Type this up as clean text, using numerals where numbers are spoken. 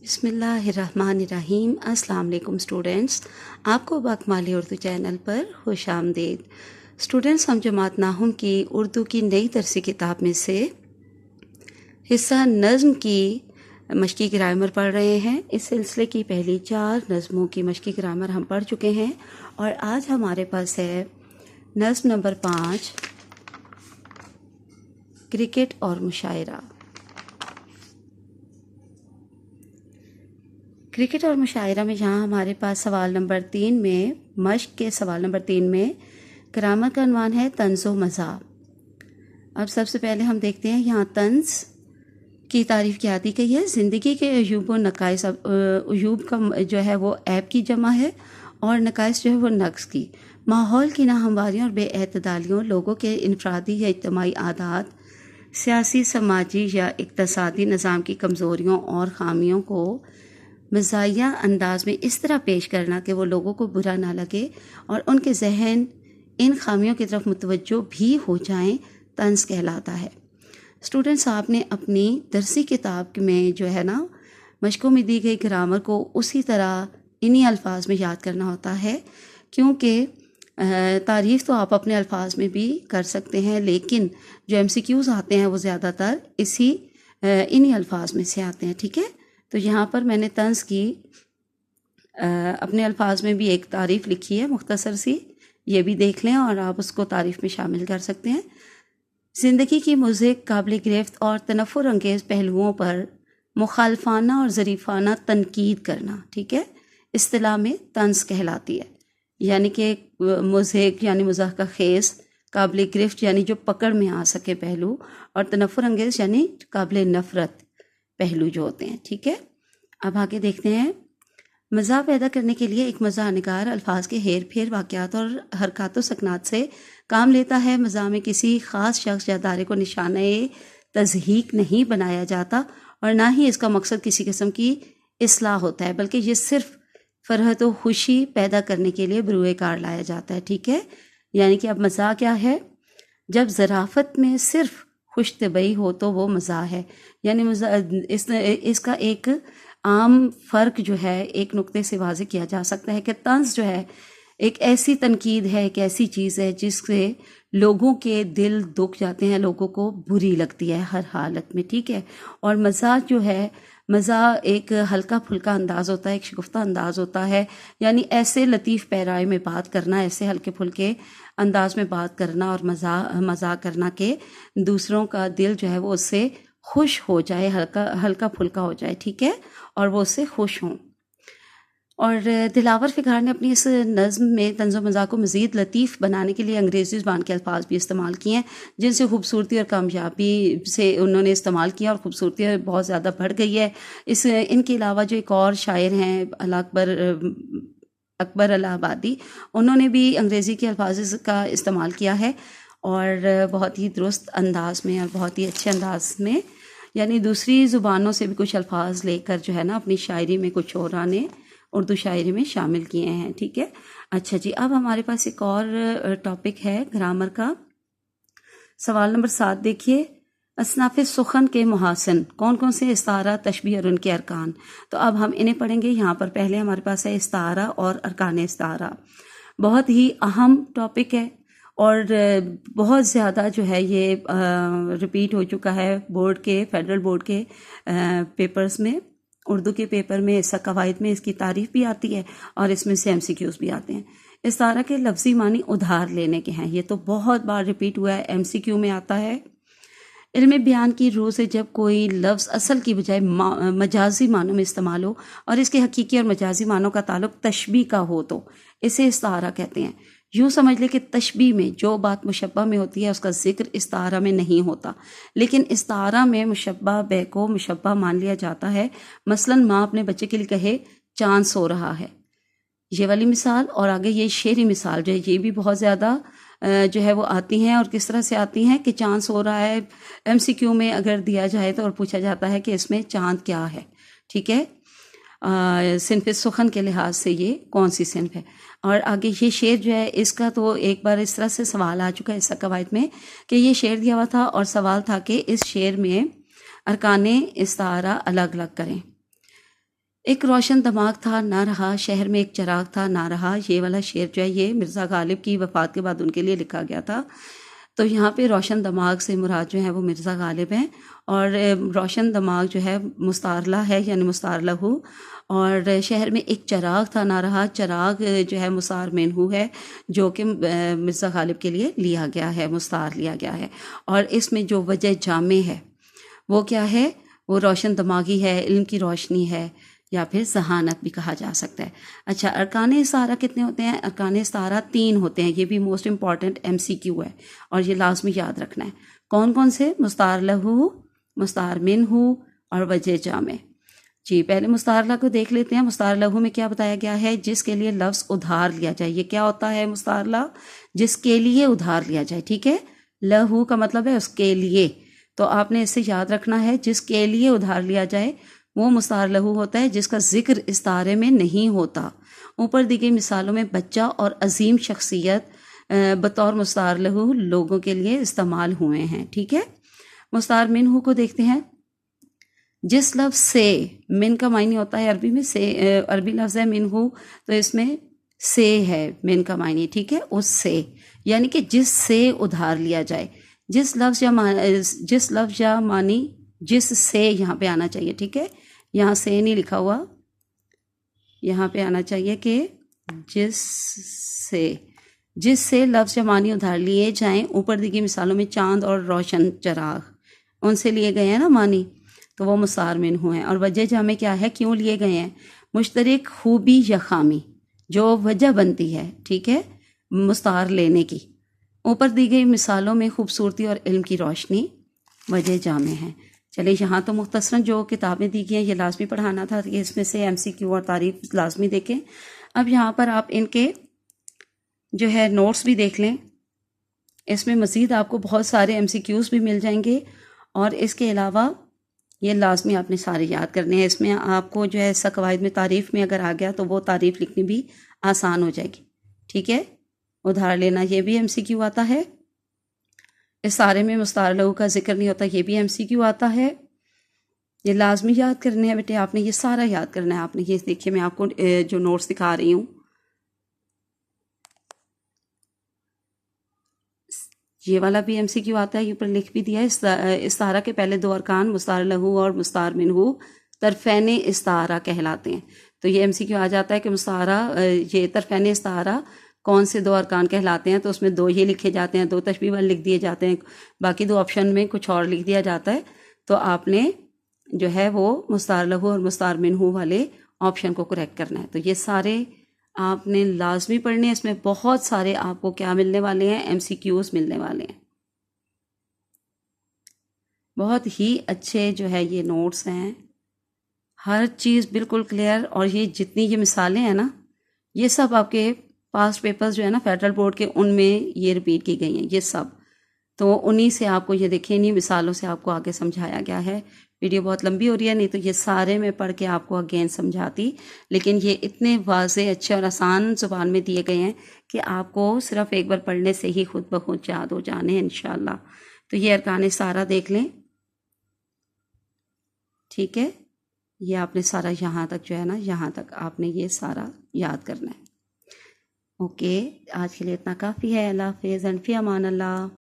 بسم اللہ الرحمن الرحیم۔ السلام علیکم اسٹوڈنٹس، آپ کو باکمالی اردو چینل پر خوش آمدید۔ اسٹوڈنٹس، ہم جماعت ناہم کی اردو کی نئی درسی کتاب میں سے حصہ نظم کی مشقی گرامر پڑھ رہے ہیں۔ اس سلسلے کی پہلی 4 نظموں کی مشقی گرامر ہم پڑھ چکے ہیں اور آج ہمارے پاس ہے نظم نمبر 5، کرکٹ اور مشاعرہ۔ کرکٹ اور مشاعرہ میں یہاں ہمارے پاس سوال نمبر 3 میں، مشق کے سوال نمبر 3 میں گرامر کا عنوان ہے طنز و مزاح۔ اب سب سے پہلے ہم دیکھتے ہیں یہاں طنز کی تعریف کیا دی گئی ہے۔ زندگی کے عیوب و نقائص، عیوب کا جو ہے وہ عیب کی جمع ہے اور نقائص جو ہے وہ نقص کی۔ ماحول کی ناہمواریوں اور بے اعتدالیوں، لوگوں کے انفرادی یا اجتماعی عادات، سیاسی، سماجی یا اقتصادی نظام کی کمزوریوں اور خامیوں کو مزاحیہ انداز میں اس طرح پیش کرنا کہ وہ لوگوں کو برا نہ لگے اور ان کے ذہن ان خامیوں کی طرف متوجہ بھی ہو جائیں، طنز کہلاتا ہے۔ اسٹوڈنٹس، آپ نے اپنی درسی کتاب میں جو ہے نا مشقوں میں دی گئی گرامر کو اسی طرح انہی الفاظ میں یاد کرنا ہوتا ہے، کیونکہ تعریف تو آپ اپنے الفاظ میں بھی کر سکتے ہیں، لیکن جو MCQs آتے ہیں وہ زیادہ تر انہی الفاظ میں سے آتے ہیں، ٹھیک ہے۔ تو یہاں پر میں نے طنز کی اپنے الفاظ میں بھی ایک تعریف لکھی ہے مختصر سی، یہ بھی دیکھ لیں اور آپ اس کو تعریف میں شامل کر سکتے ہیں۔ زندگی کی مضحک، قابل گرفت اور تنفر انگیز پہلوؤں پر مخالفانہ اور ظریفانہ تنقید کرنا، ٹھیک ہے، اصطلاح میں طنز کہلاتی ہے۔ یعنی کہ مضحک یعنی مضحکہ خیز، قابل گرفت یعنی جو پکڑ میں آ سکے پہلو، اور تنفر انگیز یعنی قابل نفرت پہلو جو ہوتے ہیں، ٹھیک ہے۔ اب آگے دیکھتے ہیں، مزاح پیدا کرنے کے لیے ایک مزاح نگار الفاظ کے ہیر پھیر، واقعات اور حرکات و سکنات سے کام لیتا ہے۔ مزاح میں کسی خاص شخص یا ادارے کو نشانہ تضحیک نہیں بنایا جاتا اور نہ ہی اس کا مقصد کسی قسم کی اصلاح ہوتا ہے، بلکہ یہ صرف فرحت و خوشی پیدا کرنے کے لیے بروئے کار لایا جاتا ہے، ٹھیک ہے۔ یعنی کہ اب مزاح کیا ہے؟ جب ظرافت میں صرف خوش طبعی ہو تو وہ مزاح ہے۔ یعنی اس کا ایک عام فرق جو ہے ایک نقطے سے واضح کیا جا سکتا ہے کہ طنز جو ہے ایک ایسی تنقید ہے، ایک ایسی چیز ہے جس سے لوگوں کے دل دکھ جاتے ہیں، لوگوں کو بری لگتی ہے ہر حالت میں، ٹھیک ہے۔ اور مزاح جو ہے، مزاح ایک ہلکا پھلکا انداز ہوتا ہے، ایک شگفتہ انداز ہوتا ہے، یعنی ایسے لطیف پیرائے میں بات کرنا، ایسے ہلکے پھلکے انداز میں بات کرنا اور مزاح کرنا کہ دوسروں کا دل جو ہے وہ اس سے خوش ہو جائے، ہلکا پھلکا ہو جائے، ٹھیک ہے، اور وہ اس سے خوش ہوں۔ اور دلاور فکار نے اپنی اس نظم میں طنز و مزاح کو مزید لطیف بنانے کے لیے انگریزی زبان کے الفاظ بھی استعمال کیے ہیں، جن سے خوبصورتی اور کامیابی سے انہوں نے استعمال کیا اور خوبصورتی بہت زیادہ بڑھ گئی ہے۔ ان کے علاوہ جو ایک اور شاعر ہیں اکبر الہ آبادی، انہوں نے بھی انگریزی کے الفاظ کا استعمال کیا ہے اور بہت ہی درست انداز میں اور بہت ہی اچھے انداز میں، یعنی دوسری زبانوں سے بھی کچھ الفاظ لے کر جو ہے نا اپنی شاعری میں کچھ شعراء نے اردو شاعری میں شامل کیے ہیں، ٹھیک ہے۔ اچھا جی، اب ہمارے پاس ایک اور ٹاپک ہے گرامر کا۔ سوال نمبر 7 دیکھیے، اصناف سخن کے محاسن کون کون سے؟ استعارہ، تشبیہ اور ان کے ارکان۔ تو اب ہم انہیں پڑھیں گے۔ یہاں پر پہلے ہمارے پاس ہے استعارہ اور ارکان استعارہ۔ بہت ہی اہم ٹاپک ہے اور بہت زیادہ جو ہے یہ ریپیٹ ہو چکا ہے بورڈ کے، فیڈرل بورڈ کے پیپرز میں، اردو کے پیپر میں، اس قواعد میں اس کی تعریف بھی آتی ہے اور اس میں سے MCQs بھی آتے ہیں۔ استعارہ کے لفظی معنی ادھار لینے کے ہیں، یہ تو بہت بار ریپیٹ ہوا ہے، MCQ میں آتا ہے۔ علم بیان کی روح سے جب کوئی لفظ اصل کی بجائے مجازی معنوں میں استعمال ہو اور اس کے حقیقی اور مجازی معنوں کا تعلق تشبیہ کا ہو تو اسے استعارہ کہتے ہیں۔ یوں سمجھ لے کہ تشبیہ میں جو بات مشبہ میں ہوتی ہے اس کا ذکر استعارہ میں نہیں ہوتا، لیکن استعارہ میں مشبہ بہ کو مشبہ مان لیا جاتا ہے۔ مثلاً ماں اپنے بچے کے لیے کہے چاند سو رہا ہے، یہ والی مثال، اور آگے یہ شعری مثال جو ہے یہ بھی بہت زیادہ جو ہے وہ آتی ہیں۔ اور کس طرح سے آتی ہیں کہ چاند سو رہا ہے، MCQ میں اگر دیا جائے تو اور پوچھا جاتا ہے کہ اس میں چاند کیا ہے، ٹھیک ہے، صنف سخن کے لحاظ سے یہ کون سی صنف ہے۔ اور آگے یہ شعر جو ہے اس کا تو ایک بار اس طرح سے سوال آ چکا ہے اس قواعد میں کہ یہ شعر دیا ہوا تھا اور سوال تھا کہ اس شعر میں ارکان استعارہ الگ الگ کریں۔ ایک روشن دماغ تھا نہ رہا، شہر میں ایک چراغ تھا نہ رہا. یہ والا شعر جو ہے یہ مرزا غالب کی وفات کے بعد ان کے لیے لکھا گیا تھا. تو یہاں پہ روشن دماغ سے مراد جو ہے وہ مرزا غالب ہیں، اور روشن دماغ جو ہے مستعارلہ ہے یعنی مستعار لہو. اور شہر میں ایک چراغ تھا نہ رہا، چراغ جو ہے مستعار منہو ہے جو کہ مرزا غالب کے لیے لیا گیا ہے، مستعار لیا گیا ہے. اور اس میں جو وجہ جامع ہے وہ کیا ہے؟ وہ روشن دماغی ہے، علم کی روشنی ہے، یا پھر ذہانت بھی کہا جا سکتا ہے. اچھا، ارکان استعارہ کتنے ہوتے ہیں؟ ارکان استعارہ 3 ہوتے ہیں. یہ بھی موسٹ امپورٹنٹ MCQ ہے اور یہ لازمی یاد رکھنا ہے. کون کون سے؟ مستعار لہو، مستعار منہو اور وجہ جامع. جی پہلے مستعار لہو کو دیکھ لیتے ہیں. مستعار لہو میں کیا بتایا گیا ہے؟ جس کے لیے لفظ ادھار لیا جائے. یہ کیا ہوتا ہے مستعار لہو؟ جس کے لیے ادھار لیا جائے. ٹھیک ہے، لہو کا مطلب ہے اس کے لیے، تو آپ نے اسے یاد رکھنا ہے. جس کے لیے ادھار لیا جائے وہ مستعار لہو ہوتا ہے جس کا ذکر استعارے میں نہیں ہوتا. اوپر دی گئی مثالوں میں بچہ اور عظیم شخصیت بطور مستعار لہو لوگوں کے لیے استعمال ہوئے ہیں. ٹھیک ہے، مستعار منہو کو دیکھتے ہیں. جس لفظ سے، من کا معنی ہوتا ہے عربی میں سے، عربی لفظ ہے منہو، تو اس میں سے ہے من کا معنی. ٹھیک ہے، اس سے یعنی کہ جس سے ادھار لیا جائے. جس لفظ یا معنی جس سے یہاں پہ آنا چاہیے. ٹھیک ہے، یہاں سے نہیں لکھا ہوا، یہاں پہ آنا چاہیے کہ جس سے لفظ یا معنی ادھار لیے جائیں. اوپر دی گئی مثالوں میں چاند اور روشن چراغ ان سے لیے گئے ہیں نا معنی، تو وہ مستعار منہو ہیں. اور وجہ جامع کیا ہے؟ کیوں لیے گئے ہیں؟ مشترک خوبی یا خامی جو وجہ بنتی ہے، ٹھیک ہے، مستعار لینے کی. اوپر دی گئی مثالوں میں خوبصورتی اور علم کی روشنی وجہ جامع ہیں. چلے یہاں تو مختصراً جو کتابیں دی گئی ہیں یہ لازمی پڑھانا تھا کہ اس میں سے MCQ اور تعریف لازمی دیکھیں. اب یہاں پر آپ ان کے جو ہے نوٹس بھی دیکھ لیں. اس میں مزید آپ کو بہت سارے MCQs بھی مل جائیں گے، اور اس کے علاوہ یہ لازمی آپ نے سارے یاد کرنے ہیں. اس میں آپ کو جو ہے قواعد میں تعریف میں اگر آ گیا تو وہ تعریف لکھنی بھی آسان ہو جائے گی. ٹھیک ہے، ادھار لینا یہ بھی MCQ آتا ہے. اس سارے میں مستعار لہو کا ذکر نہیں ہوتا، یہ بھی MCQ آتا ہے. یہ لازمی یاد کرنے ہیں بیٹے، آپ نے یہ سارا یاد کرنا ہے. آپ نے یہ دیکھیے میں آپ کو جو نوٹس دکھا رہی ہوں، یہ والا بھی MCQ آتا ہے. یہ اوپر لکھ بھی دیا ہے. استعارہ کے پہلے 2 ارکان مستعار لہو اور مستعار منہو طرفین استعارہ کہلاتے ہیں. تو یہ MCQ آ جاتا ہے کہ مستعارہ، یہ طرفین استعارہ کون سے 2 ارکان کہلاتے ہیں. تو اس میں 2 یہ لکھے جاتے ہیں، 2 تشبیہ والے لکھ دیے جاتے ہیں، باقی 2 آپشن میں کچھ اور لکھ دیا جاتا ہے. تو آپ نے جو ہے وہ مستعار لہو اور مستعار منہو والے آپشن کو کریکٹ کرنا ہے. تو یہ سارے آپ نے لازمی پڑھنے ہیں. اس میں بہت سارے آپ کو کیا ملنے والے ہیں؟ MCQs ملنے والے ہیں. بہت ہی اچھے جو ہے یہ نوٹس ہیں، ہر چیز بالکل کلیئر. اور یہ جتنی یہ مثالیں ہیں نا، یہ سب آپ کے پاسٹ پیپرز جو ہے نا فیڈرل بورڈ کے، ان میں یہ ریپیٹ کی گئی ہیں یہ سب. تو انہی سے آپ کو یہ دیکھیں، انہی مثالوں سے آپ کو آگے سمجھایا گیا ہے. ویڈیو بہت لمبی ہو رہی ہے، نہیں تو یہ سارے میں پڑھ کے آپ کو اگین سمجھاتی، لیکن یہ اتنے واضح، اچھے اور آسان زبان میں دیے گئے ہیں کہ آپ کو صرف ایک بار پڑھنے سے ہی خود بخود یاد ہو جانے ہیں انشاءاللہ. تو یہ ارکان سارا دیکھ لیں. ٹھیک ہے، یہ آپ نے سارا یہاں تک جو ہے نا، یہاں تک آپ نے یہ سارا یاد کرنا ہے. اوکے، آج کے لیے اتنا کافی ہے. اللہ حافظ، فی امان اللہ.